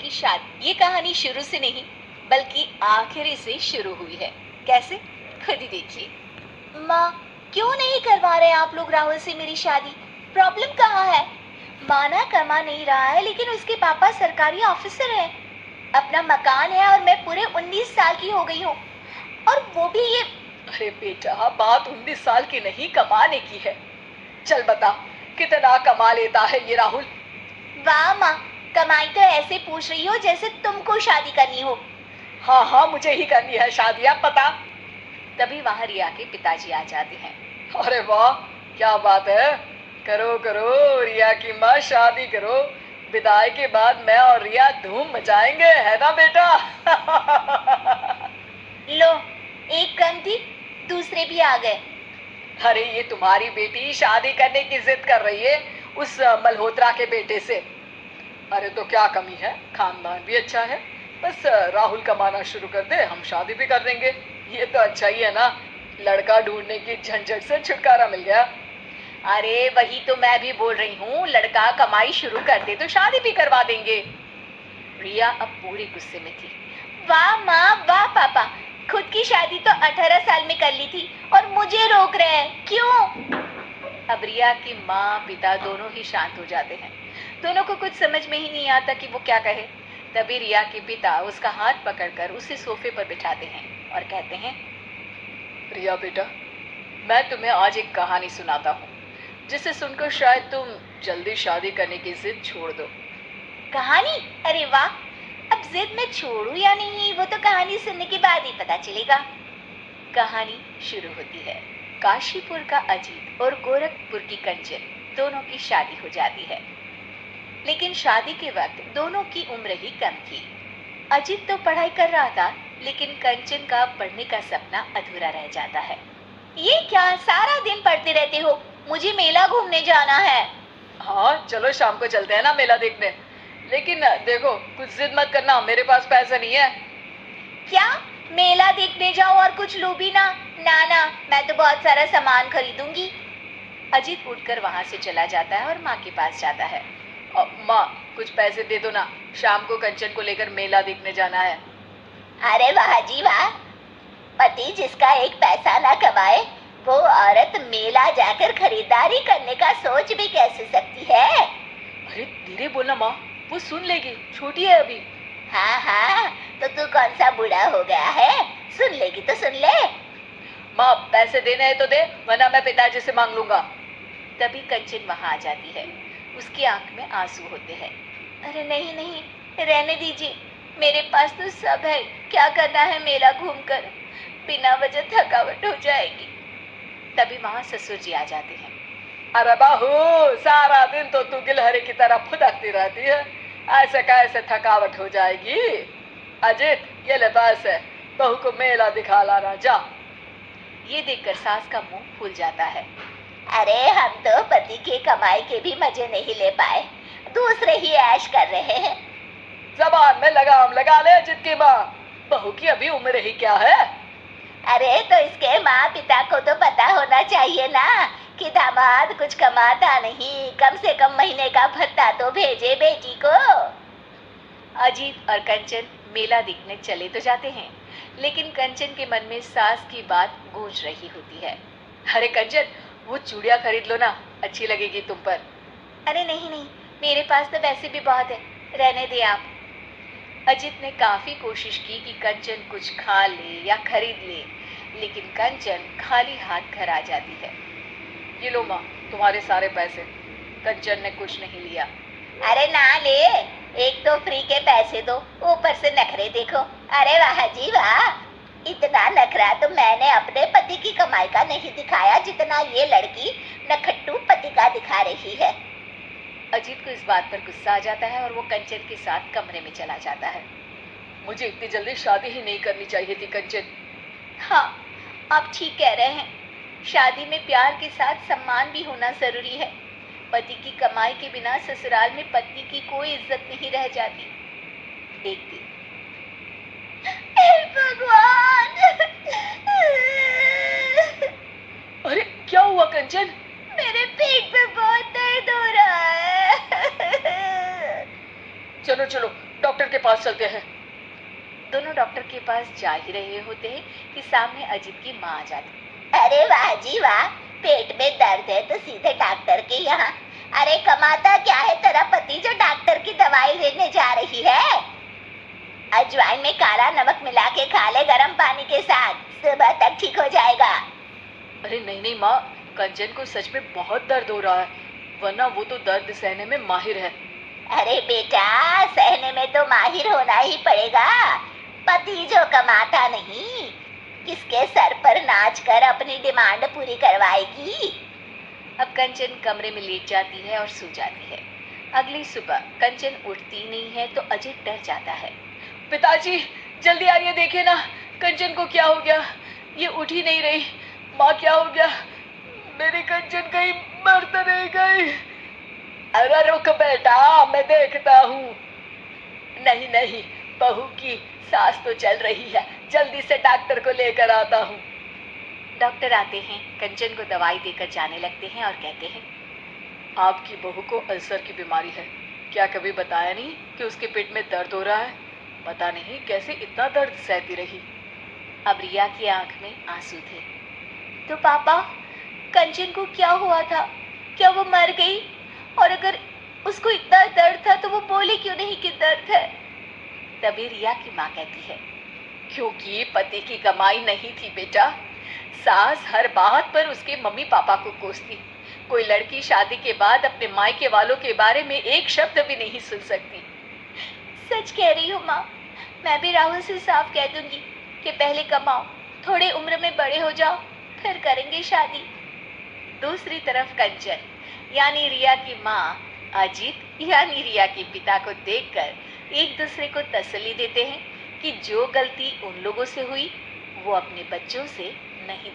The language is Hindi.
की शादी। ये कहानी शुरू से नहीं बल्कि आखिरी से शुरू हुई है। कैसे? खुद ही देखिए। माँ, क्यों नहीं करवा रहे आप लोग राहुल से मेरी शादी? प्रॉब्लम कहाँ है? माना कमा नहीं रहा है लेकिन उसके पापा सरकारी ऑफिसर हैं। अपना मकान है और मैं पूरे 19 साल की हो गई हूँ, और वो भी ये। अरे बेटा, बात 19 साल की नहीं, कमाने की है। चल बता, कितना कमा लेता है ये राहुल? वाह माँ, कमाई तो ऐसे पूछ रही हो जैसे तुमको शादी करनी हो। हाँ हाँ, मुझे ही करनी है शादी, अब पता। तभी वहां रिया के पिताजी आ जाते हैं। अरे वाह, क्या बात है। करो करो रिया की माँ, शादी करो। विदाई के बाद मैं और रिया धूम मचाएंगे, है ना बेटा? लो, एक कम थी, दूसरे भी आ गए। अरे ये तुम्हारी बेटी शादी करने की जिद कर रही है उस मल्होत्रा के बेटे से। अरे तो क्या कमी है, खानदान भी अच्छा है। बस राहुल कमाना शुरू कर दे, हम शादी भी कर देंगे। ये तो अच्छा ही है ना, लड़का ढूंढने की झंझट से छुटकारा मिल गया। अरे वही तो मैं भी बोल रही हूँ, लड़का कमाई शुरू कर दे तो शादी भी करवा देंगे। रिया अब पूरी गुस्से में थी। वाह माँ, वाह पापा, खुद की शादी तो 18 साल में कर ली थी और मुझे रोक रहे हैं, क्यों? अब रिया की माँ पिता दोनों ही शांत हो जाते हैं। दोनों को कुछ समझ में ही नहीं आता कि वो क्या कहे। तभी रिया के पिता उसका हाथ पकड़कर उसे सोफे पर बिठाते हैं और कहते हैं, रिया बेटा, मैं तुम्हें आज एक कहानी सुनाता हूँ जिसे सुनकर शायद तुम जल्दी शादी करने की जिद छोड़ दो। कहानी? अरे वाह, अब जिद मैं छोड़ू या नहीं वो तो कहानी सुनने के बाद ही पता चलेगा। कहानी शुरू होती है। काशीपुर का अजीत और गोरखपुर की कंचन दोनों की शादी हो जाती है, लेकिन शादी के वक्त दोनों की उम्र ही कम थी। अजीत तो पढ़ाई कर रहा था, लेकिन कंचन का पढ़ने का सपना अधूरा रह जाता है। ये क्या, सारा दिन पढ़ते रहते हो? मुझे मेला घूमने जाना है। हाँ चलो, शाम को चलते हैं ना मेला देखने। लेकिन देखो, कुछ जिद मत करना, मेरे पास पैसा नहीं है। क्या? मेला देखने जाओ और कुछ लो भी ना? ना, मैं तो बहुत सारा सामान खरीदूंगी। अजीत उठकर वहां से चला जाता है और माँ के पास जाता है। माँ, कुछ पैसे दे दो ना, शाम को कंचन को लेकर मेला देखने जाना है। अरे वाह जी वाह, पति जिसका एक पैसा ना कमाए, वो औरत मेला जाकर खरीदारी करने का सोच भी कैसे सकती है? अरे धीरे बोलना माँ, वो सुन लेगी, छोटी है अभी। हाँ, तो तू कौन सा बूढ़ा हो गया है, सुन लेगी तो सुन ले। माँ, पैसे देने हैं तो दे, वरना मैं पिताजी से मांग लूंगा। तभी कंचन वहां आ जाती है। उसकी आंख में आंसू होते हैं। अरे नहीं, रहने दीजिए, मेरे पास तो सब है, क्या करना है मेला घूमकर, बिना वजह थकावट हो जाएगी। तभी वहां ससुर जी आ जाते हैं। अरे बाहू, सारा दिन तो तू गिलहरी की तरह फुदकती रहती है, ऐसे कैसे थकावट हो जाएगी? अजीत, ये ले पैसे, बहू को मेला दिखा लाना, जा। ये देखकर सास का मुंह फूल जाता है। अरे हम तो पति की कमाई के भी मजे नहीं ले पाए, दूसरे ही ऐश कर रहे हैं। जबान में लगाम लगा ले अजीत की माँ, बहू की अभी उम्र ही क्या है? अरे तो इसके माँ पिता को तो पता होना चाहिए ना कि दामाद कुछ कमाता नहीं, कम से कम महीने का भत्ता तो भेजे बेटी को। अजीत और कंचन मेला देखने चले तो जाते हैं, लेकिन कंचन के मन में सास की बात गूंज रही होती है। अरे कंचन, वो चूड़ियाँ खरीद लो ना, अच्छी लगेगी तुम पर। अरे नहीं, मेरे पास तो वैसे भी बहुत है, रहने दे आप। अजित ने काफी कोशिश की कि कंचन कुछ खा ले या खरीद ले, लेकिन कंचन खाली हाथ घर आ जाती है। ये लो माँ, तुम्हारे सारे पैसे। कंचन ने कुछ नहीं लिया। अरे ना ले, एक तो फ्री के पैसे दो, ऊपर से नखरे देखो। अरे वाह जी वाह, इतना नखरा तो मैंने अपने पति की कमाई का नहीं दिखाया जितना ये लड़की नखट्टू पति का दिखा रही है। अजीत को इस बात पर गुस्सा आ जाता है और वो कंचन के साथ कमरे में चला जाता है। मुझे इतनी जल्दी शादी ही नहीं करनी चाहिए थी कंचन। हाँ, आप ठीक कह रहे हैं, शादी में प्यार के साथ सम्मान भी होना जरूरी है। पति की कमाई के बिना ससुराल में पत्नी की कोई इज्जत नहीं रह जाती। एक दिन, भगवान! अरे क्या हुआ कंचन? मेरे पेट में बहुत दर्द हो रहा है। चलो चलो, डॉक्टर डॉक्टर के पास चलते हैं। दोनों डॉक्टर के पास जा ही रहे होते हैं कि सामने अजीत की माँ आ जाती। अरे वाह जी वाह, पेट में दर्द है तो सीधे डॉक्टर के यहाँ। अरे कमाता क्या है तेरा पति जो डॉक्टर की दवाई लेने जा रही है? अजवाइन में काला नमक मिला के खा ले गरम पानी के साथ, सुबह तक ठीक हो जाएगा। अरे नहीं नहीं माँ, कंचन को सच में बहुत दर्द हो रहा है, वरना वो तो दर्द सहने में माहिर है। अरे बेटा, सहने में तो माहिर होना ही पड़ेगा। पति जो कमाता नहीं, किसके सर पर नाच कर अपनी डिमांड पूरी करवाएगी। अब कंचन कमरे में लेट जाती है और सो जाती है। अगली सुबह कंचन उठती नहीं है तो अजीत डर जाता है। पिताजी जल्दी आइए, देखे ना कंचन को क्या हो गया, ये उठ ही नहीं रही। माँ क्या हो गया, मेरी कंचन कहीं मर तो नहीं गई? अरे रुक बेटा, मैं देखता हूँ। नहीं नहीं, बहू की सांस तो चल रही है, जल्दी से डॉक्टर को लेकर आता हूँ। डॉक्टर आते हैं, कंचन को दवाई देकर जाने लगते हैं और कहते हैं, आपकी बहू को अल्सर की बीमारी है। क्या कभी बताया नहीं कि उसके पेट में दर्द हो रहा है? पता नहीं कैसे इतना दर्द सहती रही। अब रिया की आंख में आंसू थे। तो पापा, कंचन को क्या हुआ था? क्या वो मर गई? और अगर उसको इतना दर्द था तो वो बोली क्यों नहीं कि दर्द है? तभी रिया की माँ कहती है, क्योंकि पति की कमाई नहीं थी बेटा। सास हर बात पर उसके मम्मी पापा को कोसती। कोई लड़की शादी के बाद अपने मायके वालों के बारे में एक शब्द भी नहीं सुन सकती। सच कह रही हूँ माँ, मैं भी राहुल से साफ कह दूंगी कि पहले कमाओ, थोड़े उम्र में बड़े हो जाओ, फिर करेंगे शादी। दूसरी तरफ कंचन यानी रिया की माँ अजीत यानी रिया के पिता को देखकर एक दूसरे को तसल्ली देते हैं कि जो गलती उन लोगों से हुई वो अपने बच्चों से नहीं